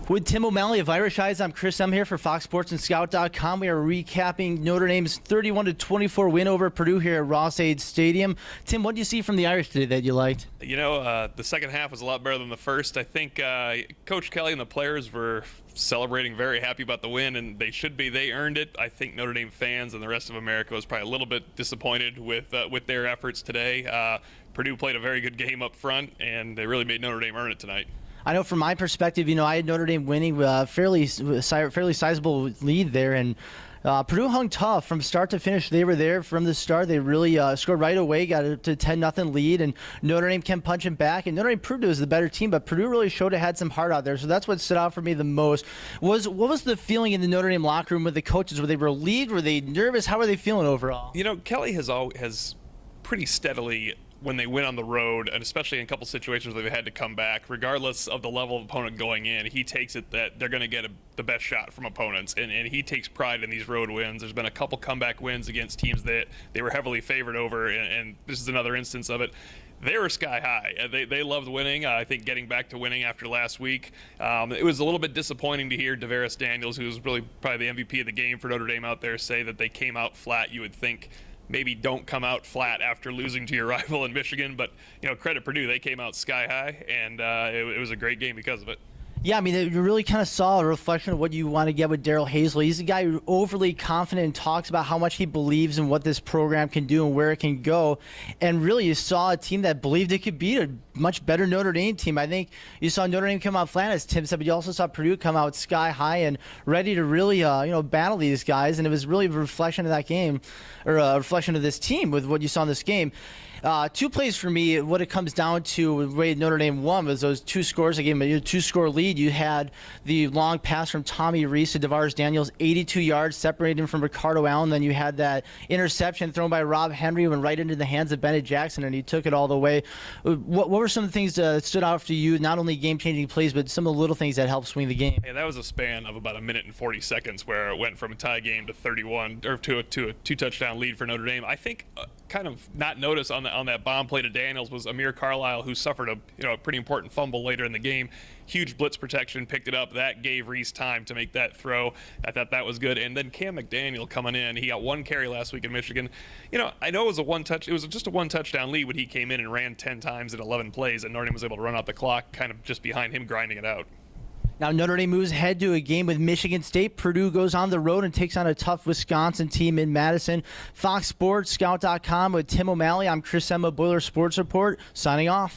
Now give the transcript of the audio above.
With Tim O'Malley of Irish Eyes, I'm Chris M here for Fox Sports and Scout.com. We are recapping Notre Dame's 31-24 win over Purdue here at Ross-Ade Stadium. Tim, what did you see from the Irish today that you liked? You know, the second half was a lot better than the first. I think Coach Kelly and the players were celebrating, very happy about the win, and they should be. They earned it. I think Notre Dame fans and the rest of America was probably a little bit disappointed with their efforts today. Purdue played a very good game up front, and they really made Notre Dame earn it tonight. I know from my perspective, I had Notre Dame winning fairly sizable lead there, and Purdue hung tough from start to finish. They were there from the start. They really scored right away, got it to 10-0 lead, and Notre Dame kept punching back. And Notre Dame proved it was the better team, but Purdue really showed it had some heart out there. So that's what stood out for me the most. What was the feeling in the Notre Dame locker room with the coaches? Were they relieved? Were they nervous? How were they feeling overall? You know, Kelly has pretty steadily, when they went on the road, and especially in a couple situations where they've had to come back, regardless of the level of opponent going in, he takes it that they're going to get the best shot from opponents, and he takes pride in these road wins. There's been a couple comeback wins against teams that they were heavily favored over, and this is another instance of it. They were sky high. They loved winning. I think getting back to winning after last week. It was a little bit disappointing to hear Davaris Daniels, who's really probably the MVP of the game for Notre Dame out there, say that they came out flat. You would think maybe don't come out flat after losing to your rival in Michigan, but credit Purdue, they came out sky high, and it was a great game because of it. Yeah, I mean, you really kind of saw a reflection of what you want to get with Darrell Hazell. He's a guy who's overly confident and talks about how much he believes in what this program can do and where it can go. And really, you saw a team that believed it could beat a much better Notre Dame team. I think you saw Notre Dame come out flat, as Tim said, but you also saw Purdue come out sky high and ready to really, battle these guys. And it was really a reflection of that game, or a reflection of this team with what you saw in this game. Two plays for me, what it comes down to, the way Notre Dame won was those two scores. They gave them a two-score lead. You had the long pass from Tommy Rees to Davaris Daniels, 82 yards, separated him from Ricardo Allen. Then you had that interception thrown by Rob Henry, went right into the hands of Bennett Jackson, and he took it all the way. What were some of the things that stood out for you, not only game-changing plays, but some of the little things that helped swing the game? Yeah, that was a span of about 1 minute and 40 seconds where it went from a tie game to 31, or to a two-touchdown lead for Notre Dame. I think kind of not noticed on that bomb play to Daniels was Amir Carlisle, who suffered a pretty important fumble later in the game. Huge blitz protection, picked it up. That gave Reese time to make that throw. I thought that was good. And then Cam McDaniel coming in. He got one carry last week in Michigan. I know it was just a one-touchdown lead when he came in and ran 10 times in 11 plays, and Notre Dame was able to run out the clock kind of just behind him grinding it out. Now Notre Dame moves ahead to a game with Michigan State. Purdue goes on the road and takes on a tough Wisconsin team in Madison. Fox Sports, Scout.com with Tim O'Malley. I'm Chris Emma, Boiler Sports Report, signing off.